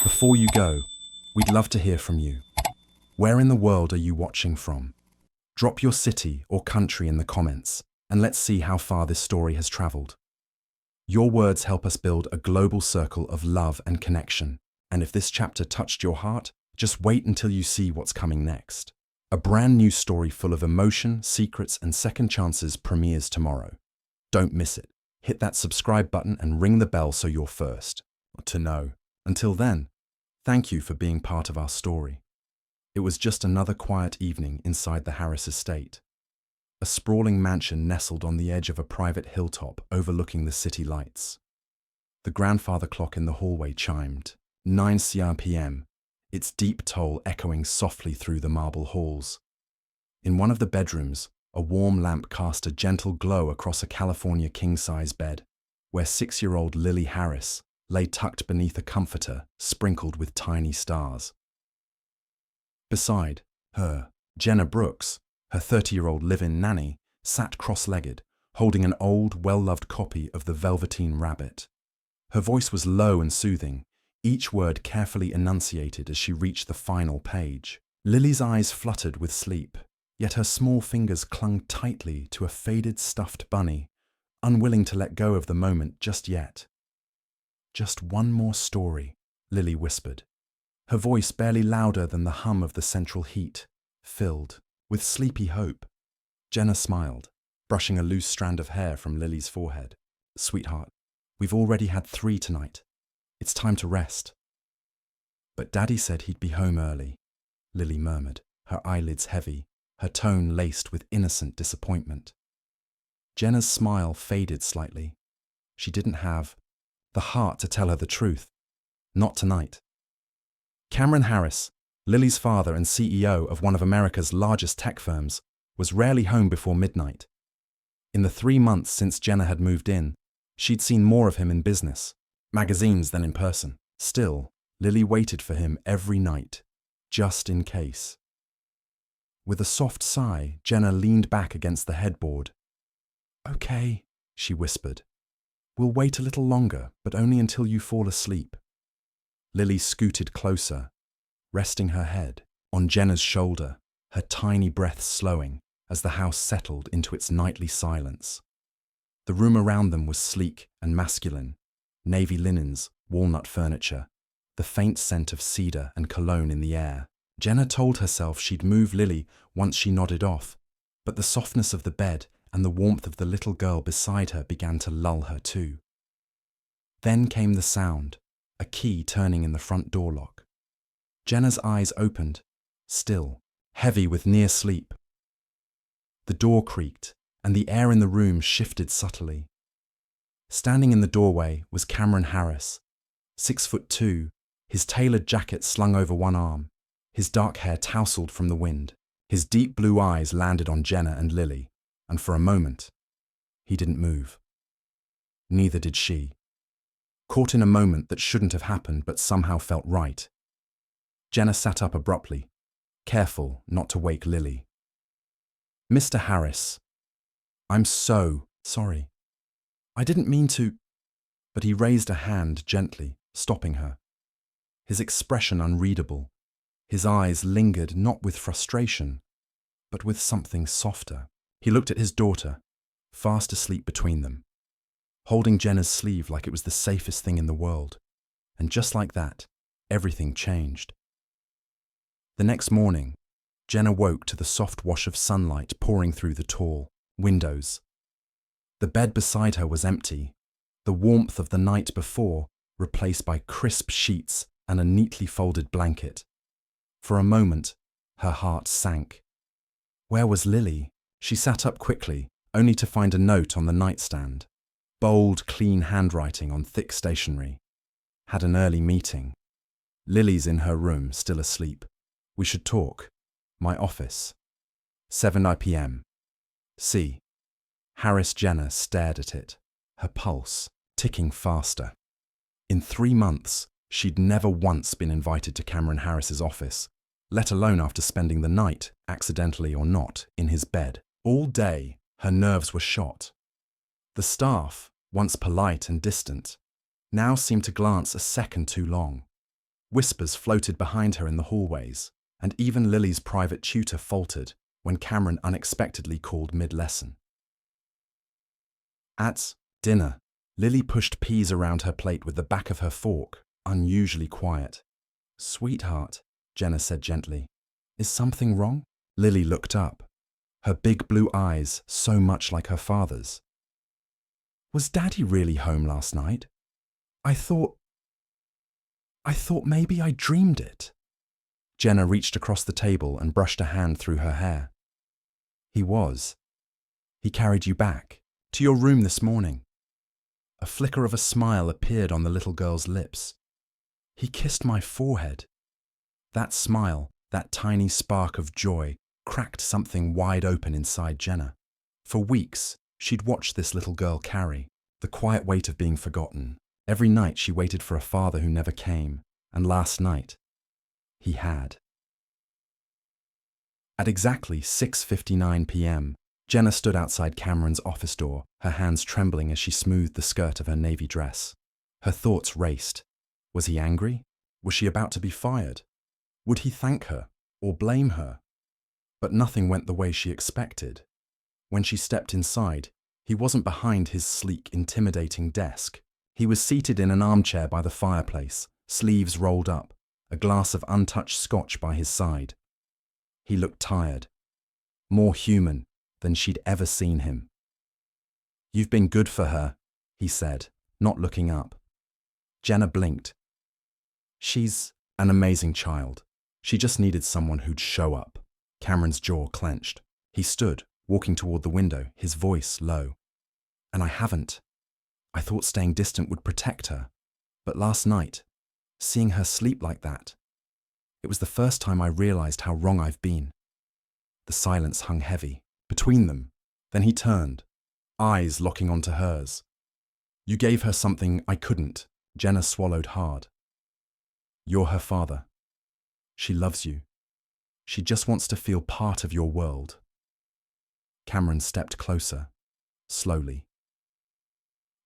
Before you go, we'd love to hear from you. Where in the world are you watching from? Drop your city or country in the comments, and let's see how far this story has traveled. Your words help us build a global circle of love and connection, and if this chapter touched your heart, just wait until you see what's coming next. A brand new story full of emotion, secrets, and second chances premieres tomorrow. Don't miss it. Hit that subscribe button and ring the bell so you're first to know. Until then, thank you for being part of our story. It was just another quiet evening inside the Harris estate. A sprawling mansion nestled on the edge of a private hilltop overlooking the city lights. The grandfather clock in the hallway chimed, 9 p.m., its deep toll echoing softly through the marble halls. In one of the bedrooms, a warm lamp cast a gentle glow across a California king-size bed, where 6-year-old Lily Harris lay tucked beneath a comforter sprinkled with tiny stars. Beside her, Jenna Brooks, her 30-year-old live-in nanny, sat cross-legged, holding an old, well-loved copy of The Velveteen Rabbit. Her voice was low and soothing, each word carefully enunciated as she reached the final page. Lily's eyes fluttered with sleep, yet her small fingers clung tightly to a faded stuffed bunny, unwilling to let go of the moment just yet. "Just one more story," Lily whispered, her voice barely louder than the hum of the central heat, filled with sleepy hope. Jenna smiled, brushing a loose strand of hair from Lily's forehead. "Sweetheart, we've already had 3 tonight. It's time to rest." "But Daddy said he'd be home early," Lily murmured, her eyelids heavy, her tone laced with innocent disappointment. Jenna's smile faded slightly. She didn't have the heart to tell her the truth. Not tonight. Cameron Harris, Lily's father and CEO of one of America's largest tech firms, was rarely home before midnight. In the 3 months since Jenna had moved in, she'd seen more of him in business, magazines than in person. Still, Lily waited for him every night, just in case. With a soft sigh, Jenna leaned back against the headboard. "Okay," she whispered. "We'll wait a little longer, but only until you fall asleep." Lily scooted closer, resting her head on Jenna's shoulder, her tiny breaths slowing as the house settled into its nightly silence. The room around them was sleek and masculine, navy linens, walnut furniture, the faint scent of cedar and cologne in the air. Jenna told herself she'd move Lily once she nodded off, but the softness of the bed and the warmth of the little girl beside her began to lull her too. Then came the sound, a key turning in the front door lock. Jenna's eyes opened, still, heavy with near sleep. The door creaked, and the air in the room shifted subtly. Standing in the doorway was Cameron Harris, 6'2", his tailored jacket slung over one arm, his dark hair tousled from the wind. His deep blue eyes landed on Jenna and Lily, and for a moment, he didn't move. Neither did she. Caught in a moment that shouldn't have happened but somehow felt right, Jenna sat up abruptly, careful not to wake Lily. "Mr. Harris, I'm so sorry. I didn't mean to..." But he raised a hand gently, stopping her. His expression unreadable. His eyes lingered not with frustration, but with something softer. He looked at his daughter, fast asleep between them, holding Jenna's sleeve like it was the safest thing in the world. And just like that, everything changed. The next morning, Jenna woke to the soft wash of sunlight pouring through the tall windows. The bed beside her was empty, the warmth of the night before replaced by crisp sheets and a neatly folded blanket. For a moment, her heart sank. Where was Lily? She sat up quickly, only to find a note on the nightstand. Bold, clean handwriting on thick stationery. "Had an early meeting. Lily's in her room, still asleep. We should talk. My office. 7 p.m. See." Harris Jenna stared at it, her pulse ticking faster. In 3 months, she'd never once been invited to Cameron Harris's office, let alone after spending the night, accidentally or not, in his bed. All day, her nerves were shot. The staff, once polite and distant, now seemed to glance a second too long. Whispers floated behind her in the hallways, and even Lily's private tutor faltered when Cameron unexpectedly called mid-lesson. At dinner, Lily pushed peas around her plate with the back of her fork, unusually quiet. "Sweetheart," Jenna said gently, "is something wrong?" Lily looked up, her big blue eyes so much like her father's. "Was Daddy really home last night? I thought maybe I dreamed it." Jenna reached across the table and brushed a hand through her hair. "He was. He carried you back to your room this morning." A flicker of a smile appeared on the little girl's lips. "He kissed my forehead." That smile, that tiny spark of joy, cracked something wide open inside Jenna. For weeks, she'd watched this little girl carry the quiet weight of being forgotten. Every night she waited for a father who never came, and last night, he had. At exactly 6:59 p.m., Jenna stood outside Cameron's office door, her hands trembling as she smoothed the skirt of her navy dress. Her thoughts raced. Was he angry? Was she about to be fired? Would he thank her or blame her? But nothing went the way she expected. When she stepped inside, he wasn't behind his sleek, intimidating desk. He was seated in an armchair by the fireplace, sleeves rolled up, a glass of untouched scotch by his side. He looked tired, more human than she'd ever seen him. "You've been good for her," he said, not looking up. Jenna blinked. "She's an amazing child. She just needed someone who'd show up." Cameron's jaw clenched. He stood, walking toward the window, his voice low. "And I haven't. I thought staying distant would protect her. But last night, seeing her sleep like that, it was the first time I realized how wrong I've been." The silence hung heavy between them. Then he turned, eyes locking onto hers. "You gave her something I couldn't." Jenna swallowed hard. "You're her father. She loves you. She just wants to feel part of your world." Cameron stepped closer, slowly.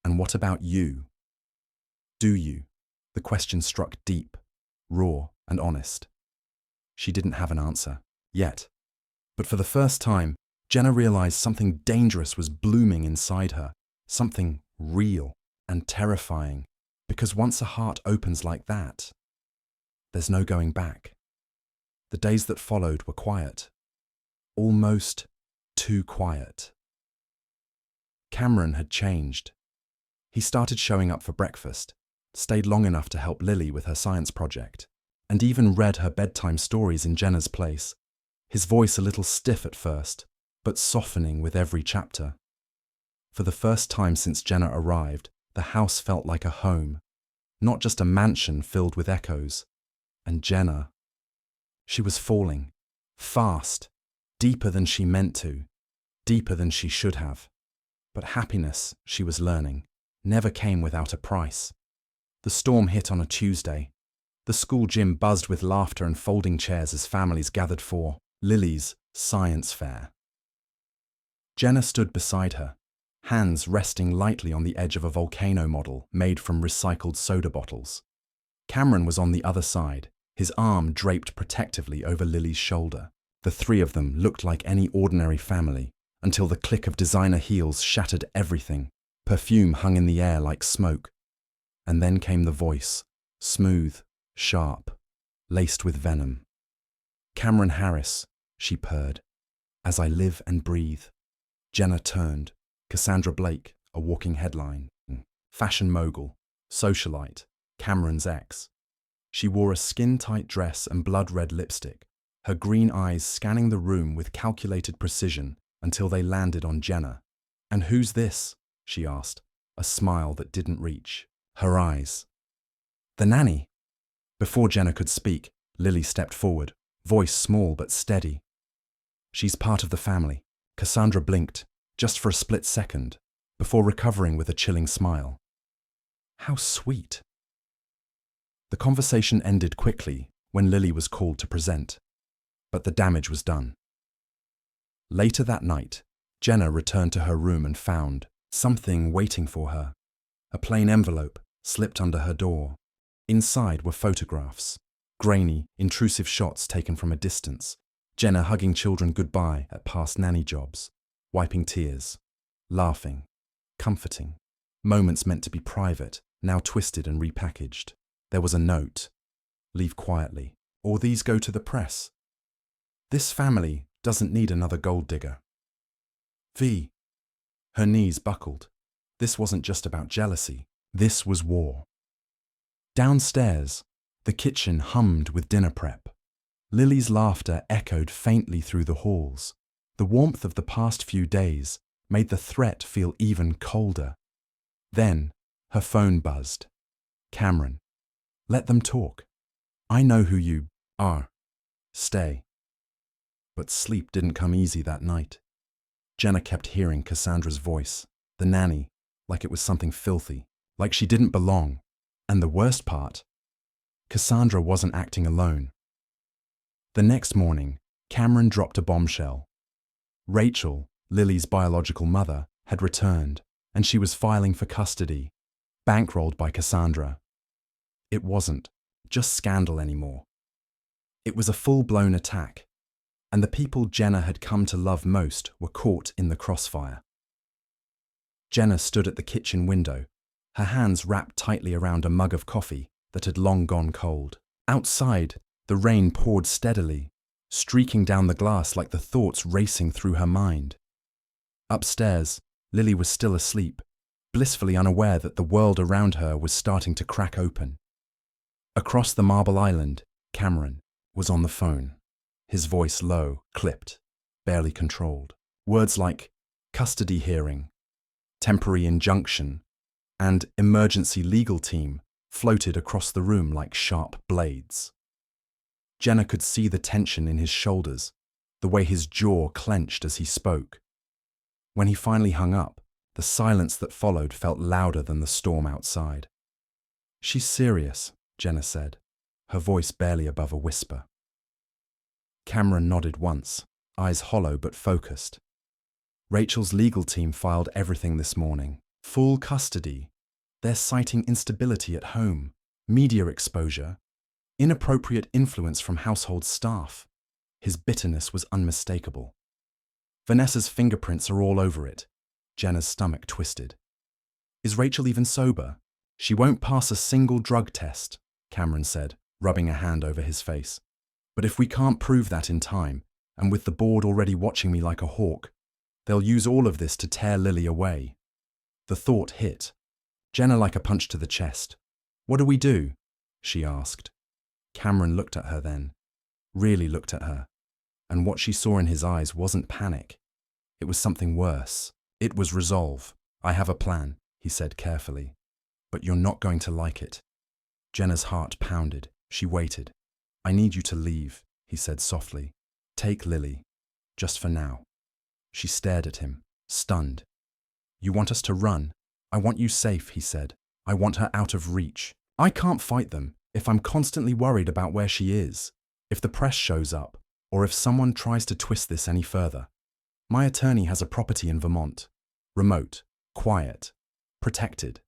"And what about you? Do you?" The question struck deep, raw, and honest. She didn't have an answer, yet. But for the first time, Jenna realized something dangerous was blooming inside her, something real and terrifying, because once a heart opens like that, there's no going back. The days that followed were quiet, almost too quiet. Cameron had changed. He started showing up for breakfast, stayed long enough to help Lily with her science project, and even read her bedtime stories in Jenna's place, his voice a little stiff at first, but softening with every chapter. For the first time since Jenna arrived, the house felt like a home, not just a mansion filled with echoes. And Jenna, she was falling, fast, deeper than she meant to, deeper than she should have. But happiness, she was learning, never came without a price. The storm hit on a Tuesday. The school gym buzzed with laughter and folding chairs as families gathered for Lily's science fair. Jenna stood beside her, hands resting lightly on the edge of a volcano model made from recycled soda bottles. Cameron was on the other side, his arm draped protectively over Lily's shoulder. The three of them looked like any ordinary family, until the click of designer heels shattered everything. Perfume hung in the air like smoke. And then came the voice, smooth, sharp, laced with venom. "Cameron Harris," she purred, "as I live and breathe." Jenna turned. Cassandra Blake, a walking headline. Fashion mogul, socialite, Cameron's ex. She wore a skin-tight dress and blood-red lipstick, her green eyes scanning the room with calculated precision until they landed on Jenna. "And who's this?" she asked, a smile that didn't reach. Her eyes. "The nanny." Before Jenna could speak, Lily stepped forward, voice small but steady. "She's part of the family." Cassandra blinked, just for a split second, before recovering with a chilling smile. "How sweet." The conversation ended quickly when Lily was called to present, but the damage was done. Later that night, Jenna returned to her room and found something waiting for her. A plain envelope slipped under her door. Inside were photographs, grainy, intrusive shots taken from a distance. Jenna hugging children goodbye at past nanny jobs, wiping tears, laughing, comforting. Moments meant to be private, now twisted and repackaged. There was a note. Leave quietly, or these go to the press. This family doesn't need another gold digger. V. Her knees buckled. This wasn't just about jealousy. This was war. Downstairs, the kitchen hummed with dinner prep. Lily's laughter echoed faintly through the halls. The warmth of the past few days made the threat feel even colder. Then, her phone buzzed. Cameron. Let them talk. I know who you are. Stay. But sleep didn't come easy that night. Jenna kept hearing Cassandra's voice, the nanny, like it was something filthy, like she didn't belong. And the worst part, Cassandra wasn't acting alone. The next morning, Cameron dropped a bombshell. Rachel, Lily's biological mother, had returned, and she was filing for custody, bankrolled by Cassandra. It wasn't just scandal anymore. It was a full-blown attack, and the people Jenna had come to love most were caught in the crossfire. Jenna stood at the kitchen window, her hands wrapped tightly around a mug of coffee that had long gone cold. Outside, the rain poured steadily, streaking down the glass like the thoughts racing through her mind. Upstairs, Lily was still asleep, blissfully unaware that the world around her was starting to crack open. Across the Marble Island, Cameron was on the phone, his voice low, clipped, barely controlled. Words like custody hearing, temporary injunction, and emergency legal team floated across the room like sharp blades. Jenna could see the tension in his shoulders, the way his jaw clenched as he spoke. When he finally hung up, the silence that followed felt louder than the storm outside. She's serious, Jenna said, her voice barely above a whisper. Cameron nodded once, eyes hollow but focused. Rachel's legal team filed everything this morning. Full custody. They're citing instability at home, media exposure, inappropriate influence from household staff. His bitterness was unmistakable. Vanessa's fingerprints are all over it. Jenna's stomach twisted. Is Rachel even sober? She won't pass a single drug test, Cameron said, rubbing a hand over his face. But if we can't prove that in time, and with the board already watching me like a hawk, they'll use all of this to tear Lily away. The thought hit Jenna like a punch to the chest. What do we do? She asked. Cameron looked at her then, really looked at her, and what she saw in his eyes wasn't panic. It was something worse. It was resolve. I have a plan, he said carefully, but you're not going to like it. Jenna's heart pounded. She waited. I need you to leave, he said softly. Take Lily, just for now. She stared at him, stunned. You want us to run? I want you safe, he said. I want her out of reach. I can't fight them if I'm constantly worried about where she is, if the press shows up, or if someone tries to twist this any further. My attorney has a property in Vermont. Remote, quiet, protected.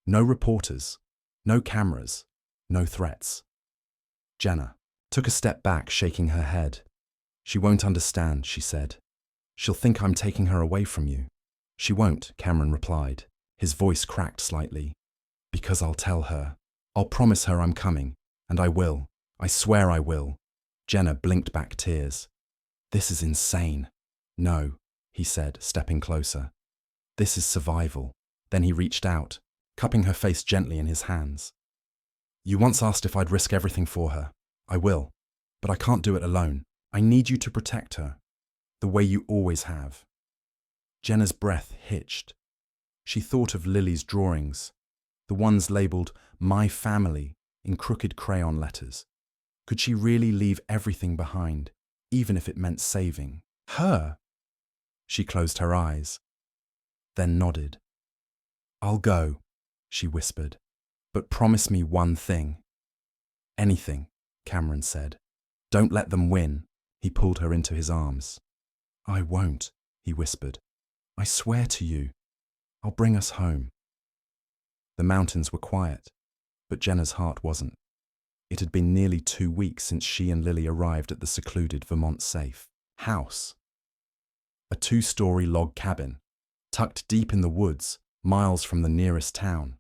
No reporters, no cameras, no threats. Jenna took a step back, shaking her head. She won't understand, she said. She'll think I'm taking her away from you. She won't, Cameron replied. His voice cracked slightly. Because I'll tell her. I'll promise her I'm coming, and I will. I swear I will. Jenna blinked back tears. This is insane. No, he said, stepping closer. This is survival. Then he reached out, cupping her face gently in his hands. You once asked if I'd risk everything for her. I will. But I can't do it alone. I need you to protect her. The way you always have. Jenna's breath hitched. She thought of Lily's drawings, the ones labelled My Family in crooked crayon letters. Could she really leave everything behind, even if it meant saving her? She closed her eyes, then nodded. I'll go, she whispered, but promise me one thing. Anything, Cameron said. Don't let them win. He pulled her into his arms. I won't, he whispered. I swear to you. I'll bring us home. The mountains were quiet. But Jenna's heart wasn't. It had been nearly 2 weeks since she and Lily arrived at the secluded Vermont safe house. A 2-story log cabin, tucked deep in the woods, miles from the nearest town.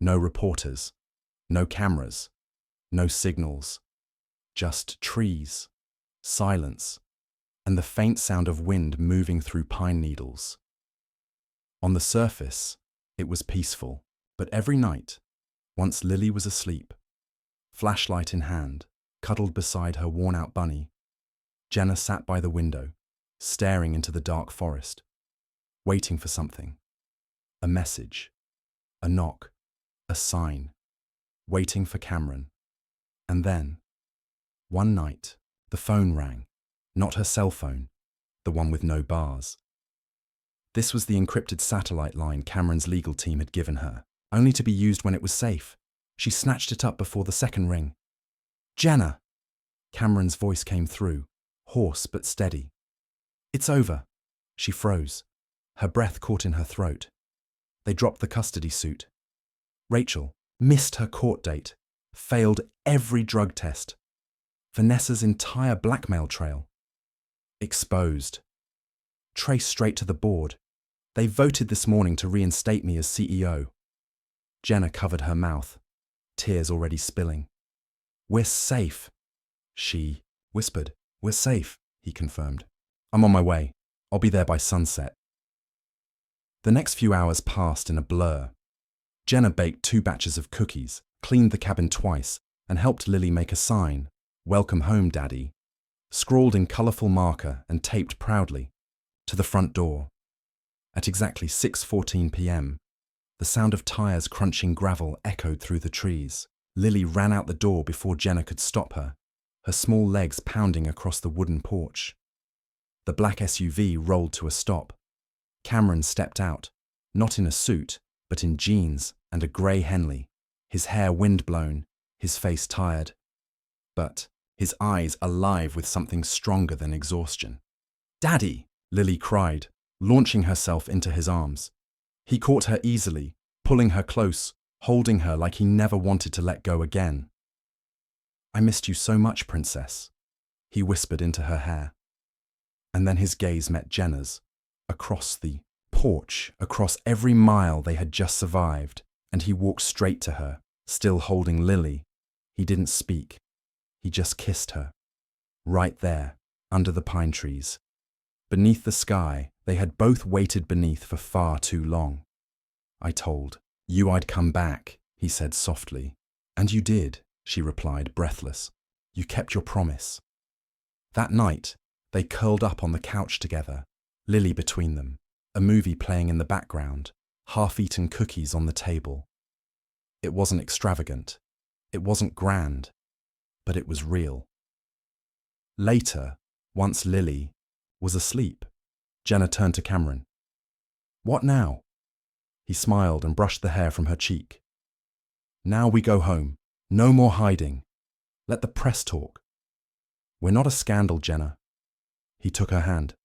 No reporters, no cameras, no signals, just trees, silence, and the faint sound of wind moving through pine needles. On the surface, it was peaceful, but every night, once Lily was asleep, flashlight in hand, cuddled beside her worn-out bunny, Jenna sat by the window, staring into the dark forest, waiting for something. A message, a knock, a sign, waiting for Cameron. And then, one night, the phone rang, not her cell phone, the one with no bars. This was the encrypted satellite line Cameron's legal team had given her, only to be used when it was safe. She snatched it up before the second ring. "Jenna!" Cameron's voice came through, hoarse but steady. "It's over." She froze. Her breath caught in her throat. They dropped the custody suit. Rachel missed her court date, failed every drug test. Vanessa's entire blackmail trail. Exposed. Traced straight to the board. They voted this morning to reinstate me as CEO. Jenna covered her mouth, tears already spilling. "We're safe," she whispered. "We're safe," he confirmed. "I'm on my way. I'll be there by sunset." The next few hours passed in a blur. Jenna baked 2 batches of cookies, cleaned the cabin twice, and helped Lily make a sign, "Welcome home, Daddy," scrawled in colourful marker and taped proudly to the front door. At exactly 6:14 p.m., the sound of tyres crunching gravel echoed through the trees. Lily ran out the door before Jenna could stop her, her small legs pounding across the wooden porch. The black SUV rolled to a stop. Cameron stepped out, not in a suit, but in jeans and a grey Henley, his hair windblown, his face tired, but his eyes alive with something stronger than exhaustion. "Daddy!" Lily cried, launching herself into his arms. He caught her easily, pulling her close, holding her like he never wanted to let go again. "I missed you so much, Princess," he whispered into her hair. And then his gaze met Jenna's, across the porch, across every mile they had just survived, and he walked straight to her, still holding Lily. He didn't speak. He just kissed her. Right there, under the pine trees. Beneath the sky they had both waited beneath for far too long. "I told you I'd come back," he said softly. "And you did," she replied, breathless. "You kept your promise." That night, they curled up on the couch together, Lily between them, a movie playing in the background, half-eaten cookies on the table. It wasn't extravagant. It wasn't grand. But it was real. Later, once Lily was asleep, Jenna turned to Cameron. "What now?" He smiled and brushed the hair from her cheek. "Now we go home. No more hiding. Let the press talk." "We're not a scandal, Jenna." He took her hand.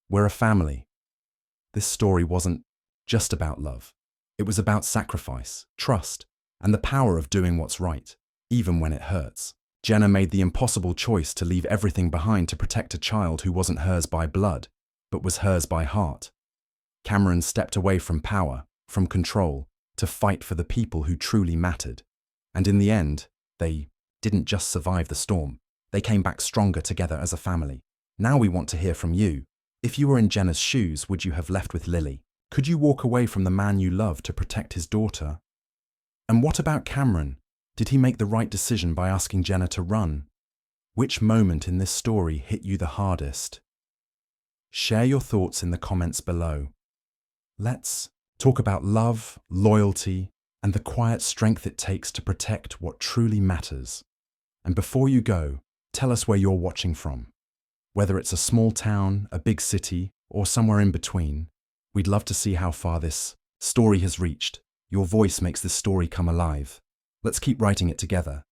"We're a family." This story wasn't just about love. It was about sacrifice, trust, and the power of doing what's right, even when it hurts. Jenna made the impossible choice to leave everything behind to protect a child who wasn't hers by blood, but was hers by heart. Cameron stepped away from power, from control, to fight for the people who truly mattered. And in the end, they didn't just survive the storm. They came back stronger together as a family. Now we want to hear from you. If you were in Jenna's shoes, would you have left with Lily? Could you walk away from the man you love to protect his daughter? And what about Cameron? Did he make the right decision by asking Jenna to run? Which moment in this story hit you the hardest? Share your thoughts in the comments below. Let's talk about love, loyalty, and the quiet strength it takes to protect what truly matters. And before you go, tell us where you're watching from. Whether it's a small town, a big city, or somewhere in between, we'd love to see how far this story has reached. Your voice makes this story come alive. Let's keep writing it together.